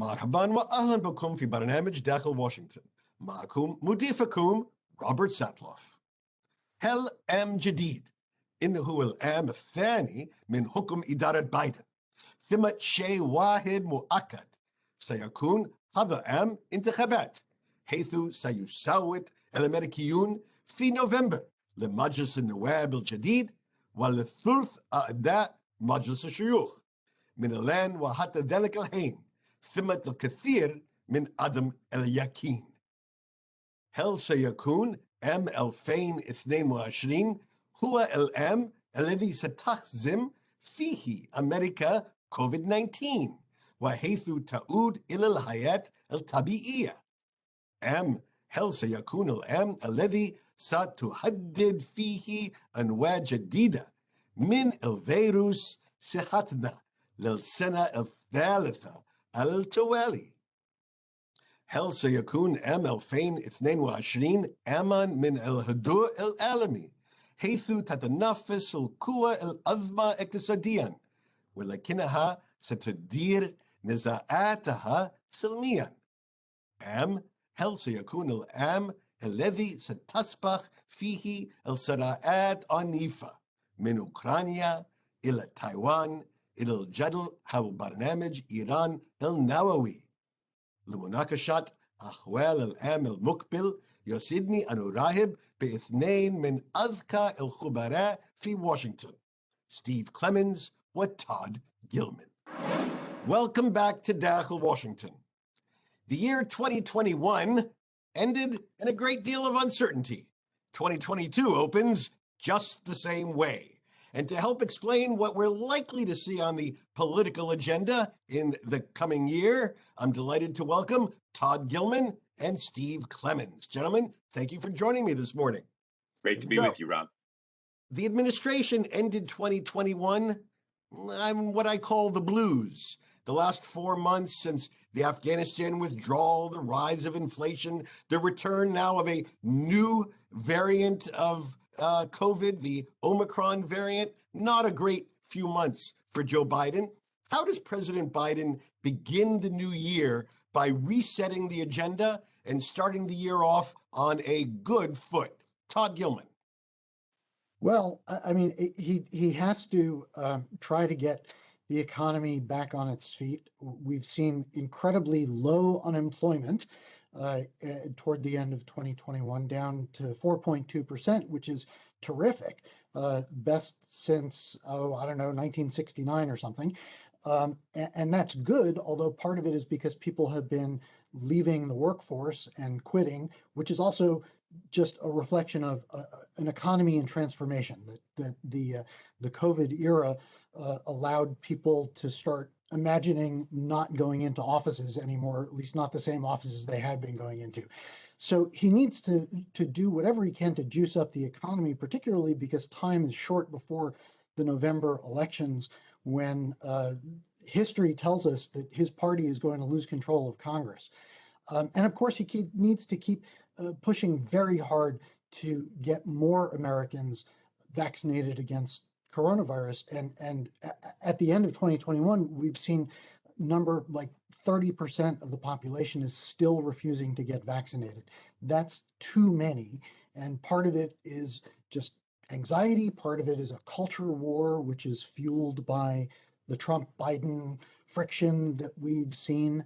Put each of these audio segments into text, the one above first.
مرحبا وأهلا بكم في برنامج داخل واشنطن. معكم مضيفكم روبرت ساتلوف. هل أم جديد إنه العام الثاني من حكم إدارة بايدن، ثم شيء واحد مؤكد، سيكون هذا عام انتخابات، حيث سيصوت الأميركيون في نوفمبر لمجلس النواب الجديد ولثلث أعضاء مجلس الشيوخ من الآن وحتى ذلك الحين، ثم الكثير من عدم اليقين. هل سيكون عام 2022 هو العام الذي ستهزم فيه أمريكا كوفيد 19 وحيث تعود إلى الحياة الطبيعية؟ هل سيكون العام الذي ستحدد فيه أنواع جديدة من الفيروس صحتنا للسنة الثالثة على التوالي؟ هل سيكون عام 2022 عاما من الهدوء العالمي، حيث تتنافس القوى العظمى اقتصاديا ولكنها ستدير نزاعاتها سلميا؟ هل سيكون العام الذي ستسبق فيه الصراعات عنيفة من أوكرانيا إلى تايوان إلى الجدل حول برنامج إيران النووي؟ لمناقشة أحوال العام المقبل يسعدني أن أرحب باثنين من أذكى الخبراء في واشنطن، ستيف كليمنز وتود جيلمان. Welcome back to داخل Washington. The year 2021 ended in a great deal of uncertainty. 2022 opens just the same way. And to help explain what we're likely to see on the political agenda in the coming year, I'm delighted to welcome Tod Gilman and Steve Clemens. Gentlemen, thank you for joining me this morning. Great to be with you, Rob. The administration ended 2021 on what I call the blues. The last 4 months since the Afghanistan withdrawal, the rise of inflation, the return now of a new variant of COVID, the Omicron variant, not a great few months for Joe Biden. How does President Biden begin the new year by resetting the agenda and starting the year off on a good foot? Tod Gilman. Well, I mean, he has to try to get the economy back on its feet. We've seen incredibly low unemployment toward the end of 2021, down to 4.2%, which is terrific, best since, 1969 or something. And that's good, although part of it is because people have been leaving the workforce and quitting, which is also just a reflection of an economy in transformation. That the COVID era allowed people to start imagining not going into offices anymore, at least not the same offices they had been going into. So he needs to do whatever he can to juice up the economy, particularly because time is short before the November elections, when history tells us that his party is going to lose control of Congress. And of course, he needs to keep pushing very hard to get more Americans vaccinated against coronavirus. And at the end of 2021, we've seen number like 30% of the population is still refusing to get vaccinated. That's too many. And part of it is just anxiety. Part of it is a culture war, which is fueled by the Trump-Biden friction that we've seen.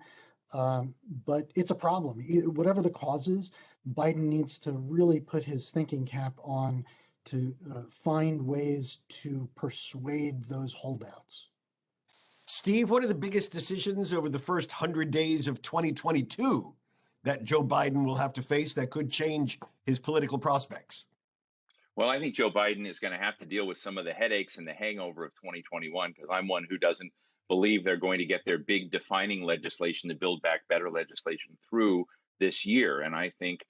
But it's a problem. Whatever the cause is, Biden needs to really put his thinking cap on to find ways to persuade those holdouts. Steve, what are the biggest decisions over the first 100 days of 2022 that Joe Biden will have to face that could change his political prospects? Well, I think Joe Biden is going to have to deal with some of the headaches and the hangover of 2021, because I'm one who doesn't believe they're going to get their big defining legislation, the Build Back Better legislation, through this year. And I think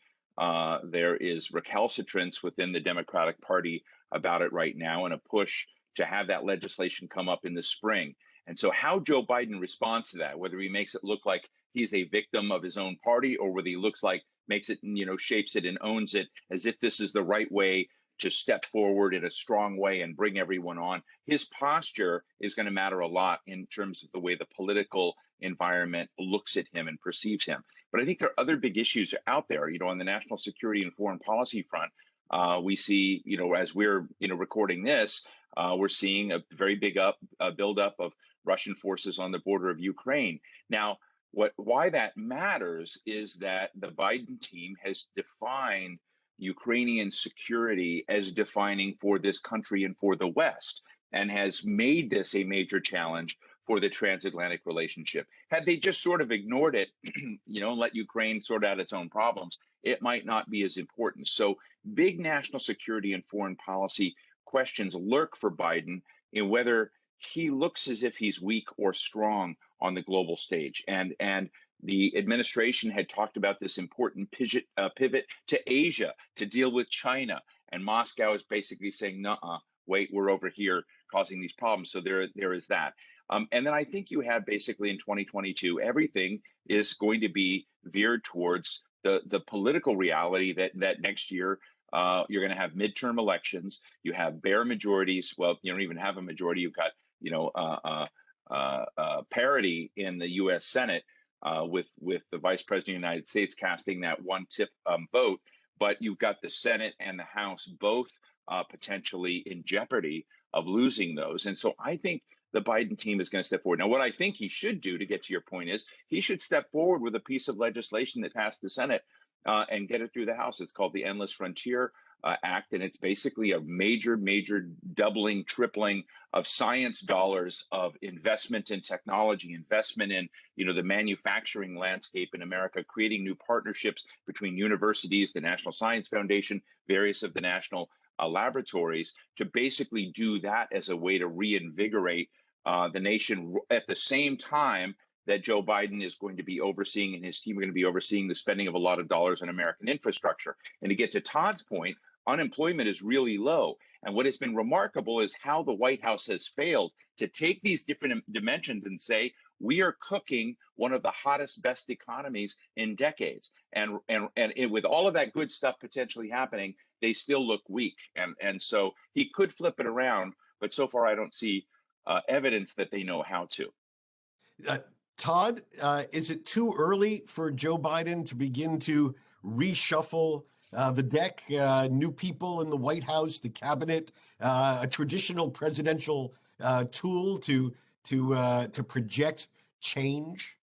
there is recalcitrance within the Democratic Party about it right now, and a push to have that legislation come up in the spring. And so how Joe Biden responds to that, whether he makes it look like he's a victim of his own party, or whether he looks like makes it, shapes it and owns it as if this is the right way to step forward in a strong way and bring everyone on. His posture is going to matter a lot in terms of the way the political environment looks at him and perceives him. But I think there are other big issues out there. On the national security and foreign policy front, we see, as we're, recording this, we're seeing a very big buildup of Russian forces on the border of Ukraine. Now, why that matters is that the Biden team has defined Ukrainian security as defining for this country and for the West, and has made this a major challenge for the transatlantic relationship. Had they just sort of ignored it, and let Ukraine sort out its own problems, it might not be as important. So big national security and foreign policy questions lurk for Biden in whether he looks as if he's weak or strong on the global stage. And the administration had talked about this important pivot to Asia to deal with China. And Moscow is basically saying, nuh-uh, wait, we're over here causing these problems. So there is that. And then I think you have basically in 2022, everything is going to be veered towards the political reality that next year you're going to have midterm elections. You have bare majorities. Well, you don't even have a majority. You've got parity in the U.S. Senate with the Vice President of the United States casting that one-tip vote. But you've got the Senate and the House both potentially in jeopardy of losing those. And so I think the Biden team is going to step forward. Now, what I think he should do, to get to your point, is he should step forward with a piece of legislation that passed the Senate and get it through the House. It's called the Endless Frontier Act, and it's basically a major doubling, tripling of science dollars of investment in technology, investment in the manufacturing landscape in America, creating new partnerships between universities, the National Science Foundation, various of the national laboratories, to basically do that as a way to reinvigorate the nation at the same time that Joe Biden is going to be overseeing, and his team are going to be overseeing, the spending of a lot of dollars on American infrastructure. And to get to Todd's point, unemployment is really low. And what has been remarkable is how the White House has failed to take these different dimensions and say, we are cooking one of the hottest, best economies in decades. And with all of that good stuff potentially happening, they still look weak. And so he could flip it around, but so far I don't see evidence that they know how to. Todd, is it too early for Joe Biden to begin to reshuffle the deck, new people in the White House, the cabinet, a traditional presidential tool to project change?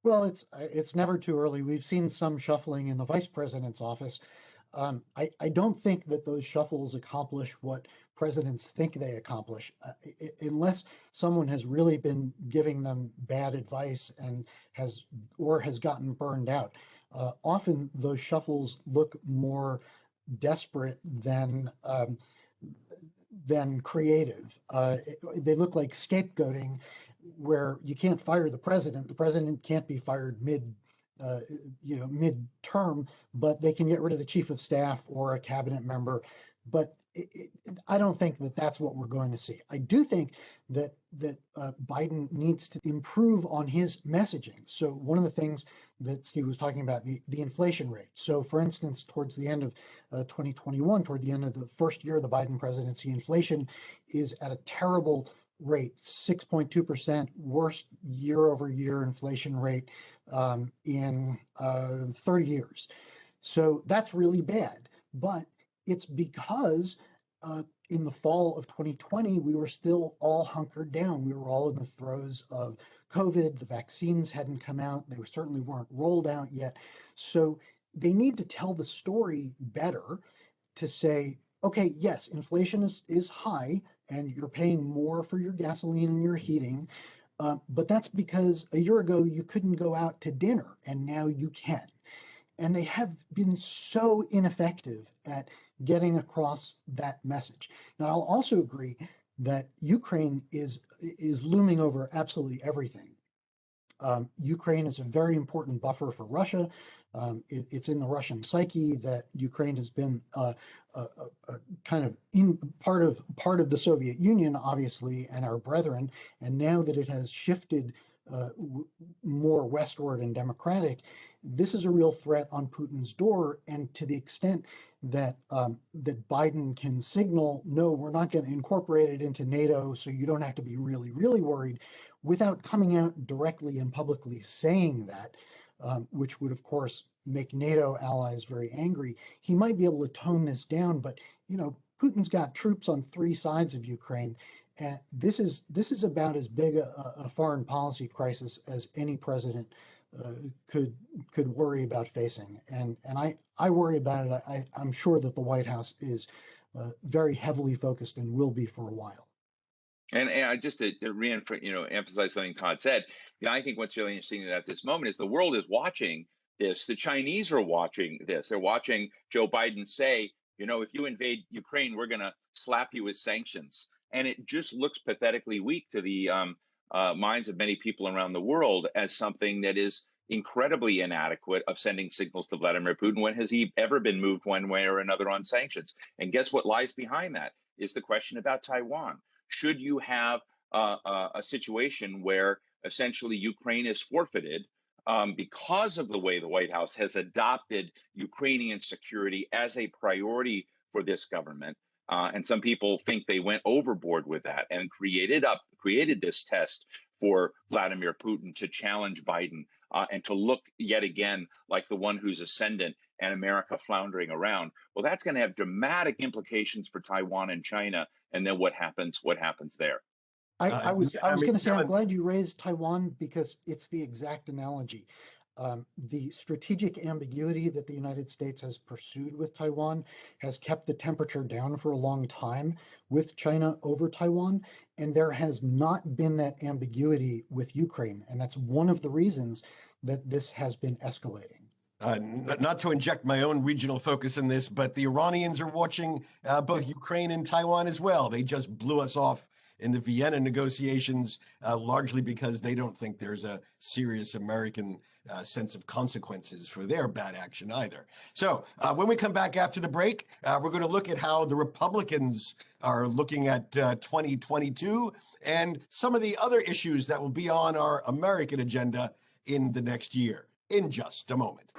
Well, it's never too early. We've seen some shuffling in the vice president's office. I don't think that those shuffles accomplish what presidents think they accomplish, unless someone has really been giving them bad advice and has gotten burned out. Often those shuffles look more desperate than creative. They look like scapegoating, where you can't fire the president. The president can't be fired mid-term, but they can get rid of the chief of staff or a cabinet member. But I don't think that that's what we're going to see. I do think that Biden needs to improve on his messaging. So one of the things that Steve was talking about, the inflation rate. So for instance, towards the end of 2021, toward the end of the first year of the Biden presidency, inflation is at a terrible rate, 6.2%, worst year-over-year inflation rate in 30 years. So that's really bad. But it's because in the fall of 2020, we were still all hunkered down. We were all in the throes of COVID. The vaccines hadn't come out. They certainly weren't rolled out yet. So they need to tell the story better to say, okay, yes, inflation is high and you're paying more for your gasoline and your heating, but that's because a year ago you couldn't go out to dinner and now you can. And they have been so ineffective at getting across that message. Now, I'll also agree that Ukraine is looming over absolutely everything. Ukraine is a very important buffer for Russia. It's in the Russian psyche that Ukraine has been kind of part of the Soviet Union, obviously, and our brethren. And now that it has shifted more westward and democratic, this is a real threat on Putin's door. And to the extent that that Biden can signal, no, we're not going to incorporate it into NATO, so you don't have to be really, really worried, without coming out directly and publicly saying that, which would, of course, make NATO allies very angry, he might be able to tone this down. But, you know, Putin's got troops on three sides of Ukraine. And this is about as big a foreign policy crisis as any president could worry about facing. And I worry about it. I'm sure that the White House is very heavily focused and will be for a while. And just to reinforce, emphasize something Todd said, I think what's really interesting at this moment is the world is watching this. The Chinese are watching this. They're watching Joe Biden say, if you invade Ukraine, we're going to slap you with sanctions. And it just looks pathetically weak to the minds of many people around the world as something that is incredibly inadequate of sending signals to Vladimir Putin. When has he ever been moved one way or another on sanctions? And guess what lies behind that is the question about Taiwan. Should you have a situation where essentially Ukraine is forfeited because of the way the White House has adopted Ukrainian security as a priority for this government? And some people think they went overboard with that and created this test for Vladimir Putin to challenge Biden and to look yet again like the one who's ascendant and America floundering around. Well, that's going to have dramatic implications for Taiwan and China. And then what happens there? I was going to say, I'm glad you raised Taiwan, because it's the exact analogy. The strategic ambiguity that the United States has pursued with Taiwan has kept the temperature down for a long time with China over Taiwan, and there has not been that ambiguity with Ukraine. And that's one of the reasons that this has been escalating. Not to inject my own regional focus in this, but the Iranians are watching both Ukraine and Taiwan as well. They just blew us off in the Vienna negotiations, largely because they don't think there's a serious American sense of consequences for their bad action either. So when we come back after the break, we're going to look at how the Republicans are looking at 2022 and some of the other issues that will be on our American agenda in the next year, in just a moment.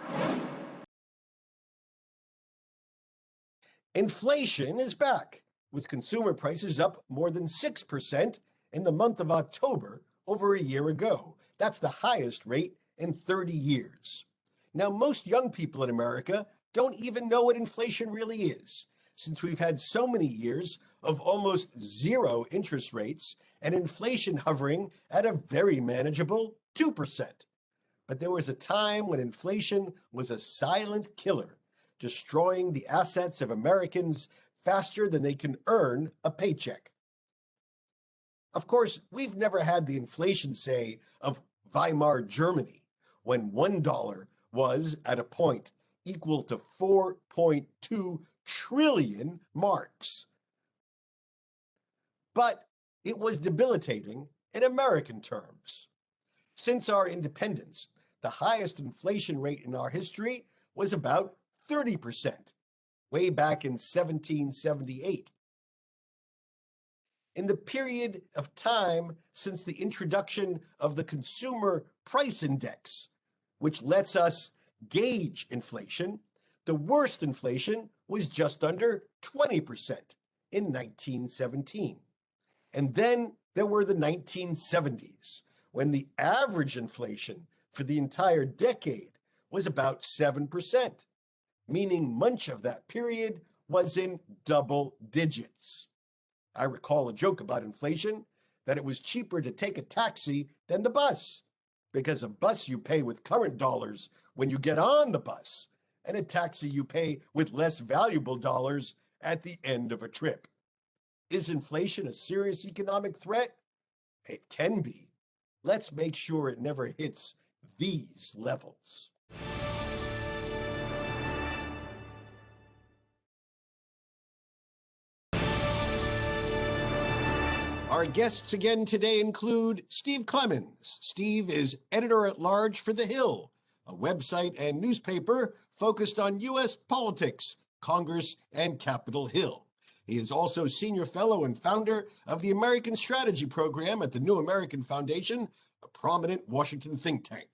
Inflation is back, with consumer prices up more than 6% in the month of October over a year ago. That's the highest rate in 30 years. Now, most young people in America don't even know what inflation really is, since we've had so many years of almost zero interest rates and inflation hovering at a very manageable 2%. But there was a time when inflation was a silent killer, destroying the assets of Americans faster than they can earn a paycheck. Of course, we've never had the inflation, say, of Weimar Germany, when $1 was at a point equal to 4.2 trillion marks. But it was debilitating in American terms. Since our independence, the highest inflation rate in our history was about 30%, way back in 1778. In the period of time since the introduction of the Consumer Price Index, which lets us gauge inflation, the worst inflation was just under 20% in 1917. And then there were the 1970s, when the average inflation for the entire decade was about 7%, meaning much of that period was in double digits. I recall a joke about inflation, that it was cheaper to take a taxi than the bus, because a bus you pay with current dollars when you get on the bus, and a taxi you pay with less valuable dollars at the end of a trip. Is inflation a serious economic threat? It can be. Let's make sure it never hits these levels. Our guests again today include Steve Clemens. Steve is editor-at-large for The Hill, a website and newspaper focused on U.S. politics, Congress, and Capitol Hill. He is also senior fellow and founder of the American Strategy Program at the New American Foundation, a prominent Washington think tank.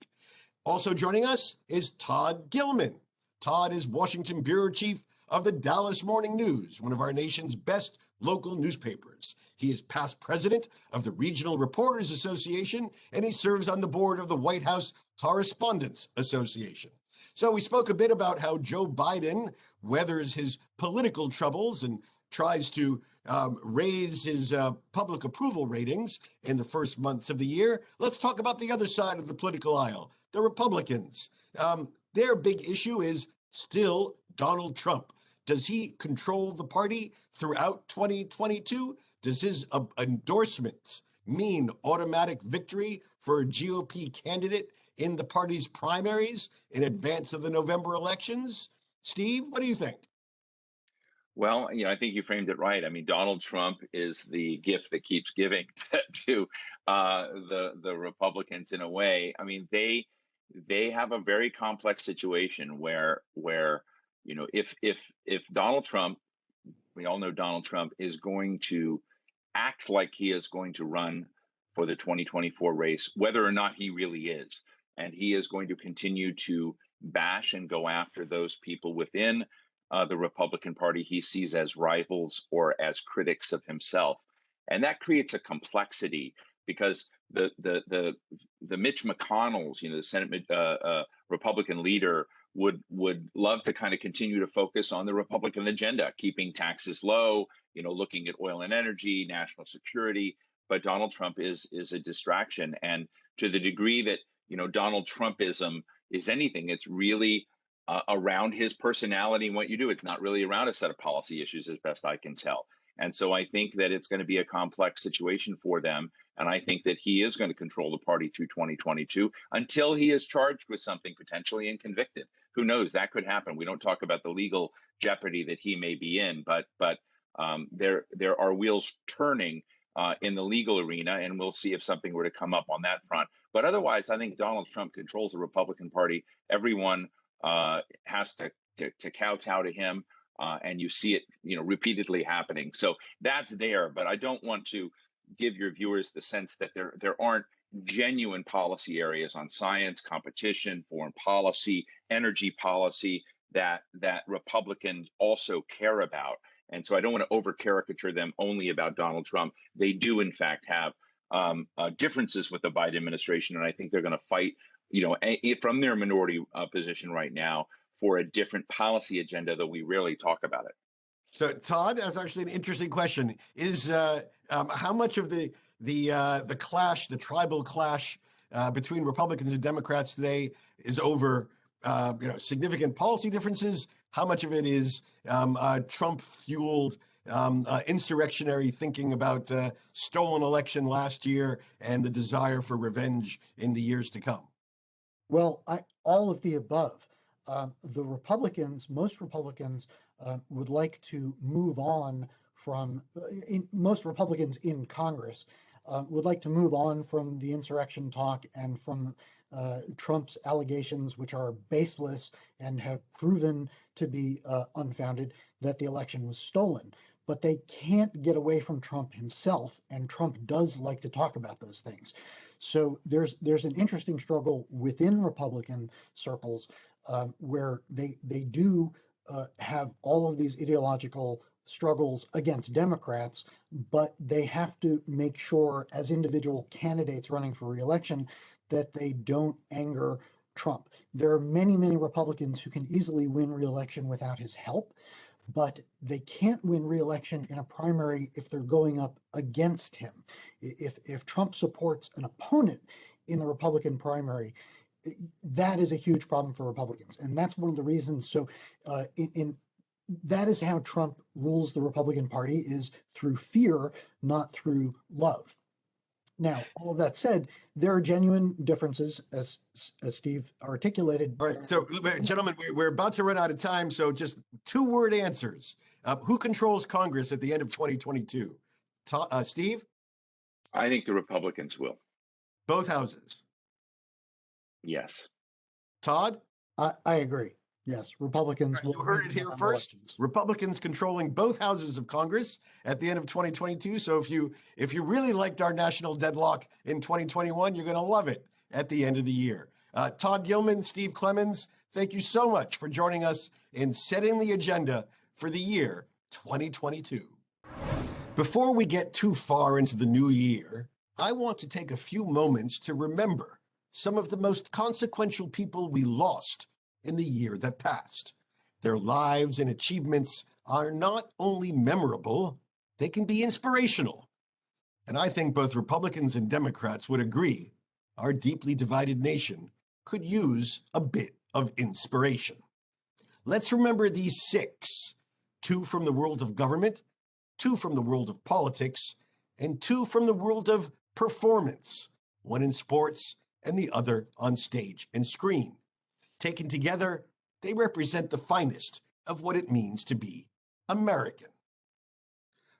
Also joining us is Todd Gilman. Todd is Washington bureau chief of the Dallas Morning News, one of our nation's best local newspapers. He is past president of the Regional Reporters Association, and he serves on the board of the White House Correspondents Association. So we spoke a bit about how Joe Biden weathers his political troubles and tries to raise his public approval ratings in the first months of the year. Let's talk about the other side of the political aisle, the Republicans. Their big issue is still Donald Trump. Does he control the party throughout 2022? Does his endorsements mean automatic victory for a GOP candidate in the party's primaries in advance of the November elections? Steve, what do you think? Well, I think you framed it right. I mean, Donald Trump is the gift that keeps giving to the Republicans in a way. I mean, they have a very complex situation where if Donald Trump, we all know Donald Trump is going to act like he is going to run for the 2024 race, whether or not he really is, and he is going to continue to bash and go after those people within the Republican Party he sees as rivals or as critics of himself, and that creates a complexity because the Mitch McConnells, the Senate Republican leader, would love to kind of continue to focus on the Republican agenda, keeping taxes low, looking at oil and energy, national security. But Donald Trump is a distraction, and to the degree that Donald Trumpism is anything, it's really around his personality and what you do. It's not really around a set of policy issues, as best I can tell. And so I think that it's going to be a complex situation for them. And I think that he is going to control the party through 2022 until he is charged with something potentially and convicted. Who knows? That could happen. We don't talk about the legal jeopardy that he may be in, but there are wheels turning in the legal arena, and we'll see if something were to come up on that front. But otherwise, I think Donald Trump controls the Republican Party. Everyone has to kowtow to him, and you see it, repeatedly happening. So that's there. But I don't want to give your viewers the sense that there aren't genuine policy areas on science, competition, foreign policy, energy policy that Republicans also care about. And so I don't want to over caricature them only about Donald Trump. They do, in fact, have differences with the Biden administration, and I think they're going to fight, from their minority position right now for a different policy agenda, though we rarely talk about it. So, Todd, that's actually an interesting question. Is how much of the clash, the tribal clash between Republicans and Democrats today is over significant policy differences? How much of it is Trump-fueled insurrectionary thinking about stolen election last year and the desire for revenge in the years to come? Well, all of the above. The Republicans, most Republicans would like to move on from, most Republicans in Congress would like to move on from the insurrection talk and from Trump's allegations, which are baseless and have proven to be unfounded, that the election was stolen. But they can't get away from Trump himself, and Trump does like to talk about those things. So there's an interesting struggle within Republican circles where they do have all of these ideological struggles against Democrats, but they have to make sure, as individual candidates running for re-election, that they don't anger Trump. There are many, many Republicans who can easily win re-election without his help, but they can't win re-election in a primary if they're going up against him. If Trump supports an opponent in the Republican primary, that is a huge problem for Republicans. And that's one of the reasons. So that is how Trump rules the Republican Party, is through fear, not through love. Now, all of that said, there are genuine differences, as Steve articulated. All right, so gentlemen, we're about to run out of time, so just 2-word answers. Who controls Congress at the end of 2022? Steve? I think the Republicans will. Both houses? Yes. Todd? I agree. Yes, Republicans will You heard it win here on first. elections. Republicans controlling both houses of Congress at the end of 2022. So if you really liked our national deadlock in 2021, you're going to love it at the end of the year. Todd Gilman, Steve Clemens, thank you so much for joining us in setting the agenda for the year 2022. Before we get too far into the new year, I want to take a few moments to remember some of the most consequential people we lost in the year that passed. Their lives and achievements are not only memorable, they can be inspirational. And I think both Republicans and Democrats would agree our deeply divided nation could use a bit of inspiration. Let's remember these six: two from the world of government, two from the world of politics, and two from the world of performance, one in sports and the other on stage and screen. Taken together, they represent the finest of what it means to be American.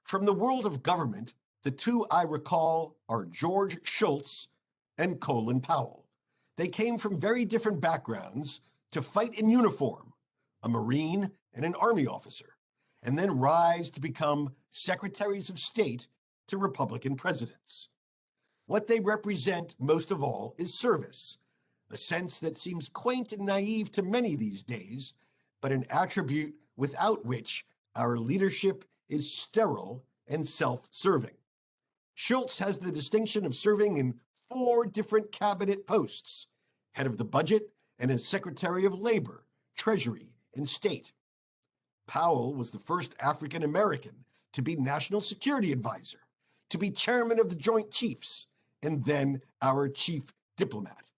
From the world of government, the two I recall are George Shultz and Colin Powell. They came from very different backgrounds to fight in uniform, a Marine and an Army officer, and then rise to become secretaries of state to Republican presidents. What they represent most of all is service, a sense that seems quaint and naive to many these days, but an attribute without which our leadership is sterile and self-serving. Shultz has the distinction of serving in 4 different cabinet posts: head of the budget and as Secretary of Labor, Treasury, and State. Powell was the first African American to be National Security Advisor, to be chairman of the Joint Chiefs, and then our chief diplomat.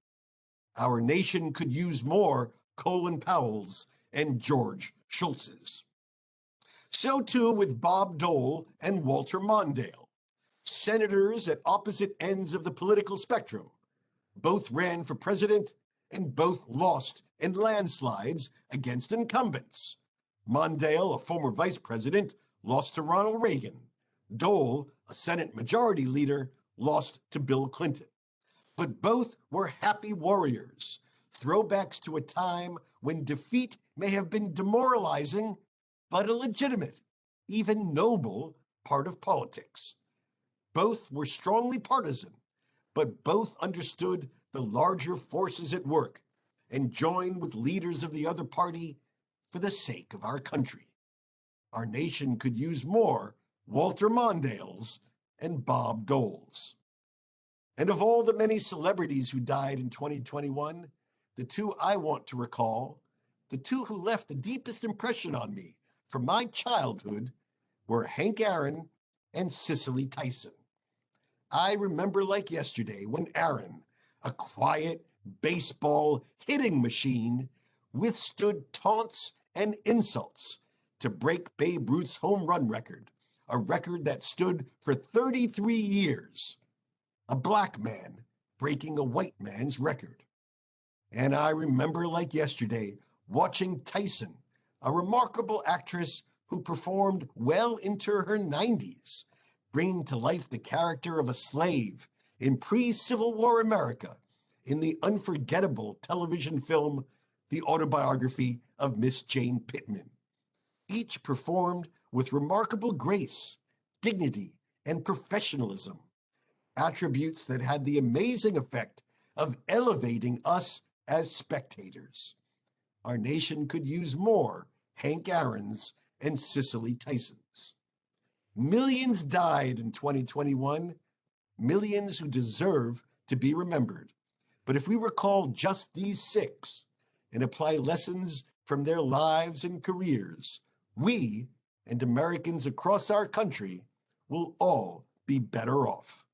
Our nation could use more Colin Powells and George Shultzes. So too with Bob Dole and Walter Mondale, senators at opposite ends of the political spectrum. Both ran for president and both lost in landslides against incumbents. Mondale, a former vice president, lost to Ronald Reagan. Dole, a Senate majority leader, lost to Bill Clinton. But both were happy warriors, throwbacks to a time when defeat may have been demoralizing, but a legitimate, even noble part of politics. Both were strongly partisan, but both understood the larger forces at work and joined with leaders of the other party for the sake of our country. Our nation could use more Walter Mondales and Bob Doles. And of all the many celebrities who died in 2021, the two I want to recall, the two who left the deepest impression on me from my childhood, were Hank Aaron and Cicely Tyson. I remember like yesterday when Aaron, a quiet baseball hitting machine, withstood taunts and insults to break Babe Ruth's home run record, a record that stood for 33 years. A black man breaking a white man's record. And I remember like yesterday watching Tyson, a remarkable actress who performed well into her 90s, bringing to life the character of a slave in pre-Civil War America in the unforgettable television film, The Autobiography of Miss Jane Pittman. Each performed with remarkable grace, dignity, and professionalism, attributes that had the amazing effect of elevating us as spectators. Our nation could use more Hank Aaron's and Cicely Tyson's. Millions died in 2021, millions who deserve to be remembered. But if we recall just these six and apply lessons from their lives and careers, we and Americans across our country will all be better off.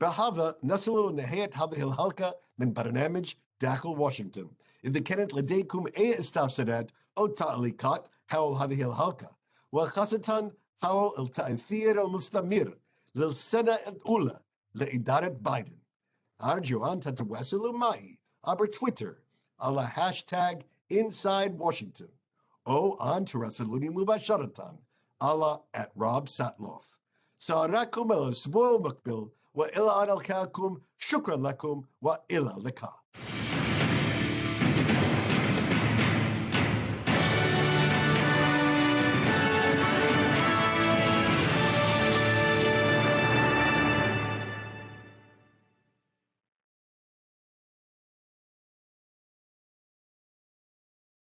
بهذا نصل لنهاية هذه الحلقة من برنامج داخل واشنطن. إذا كانت لديكم أي استفسارات أو تعليقات حول هذه الحلقة، وخاصة حول التأثير المستمر للسنة الأولى لإدارة بايدن، أرجو أن تتواصلوا معي عبر تويتر على هاشتاغ Inside Washington أو أن تراسلوني مباشرة على @RobSatloff. سأراكم الأسبوع المقبل وإلى أن ألقاكم. شكرا لكم وإلى اللقاء.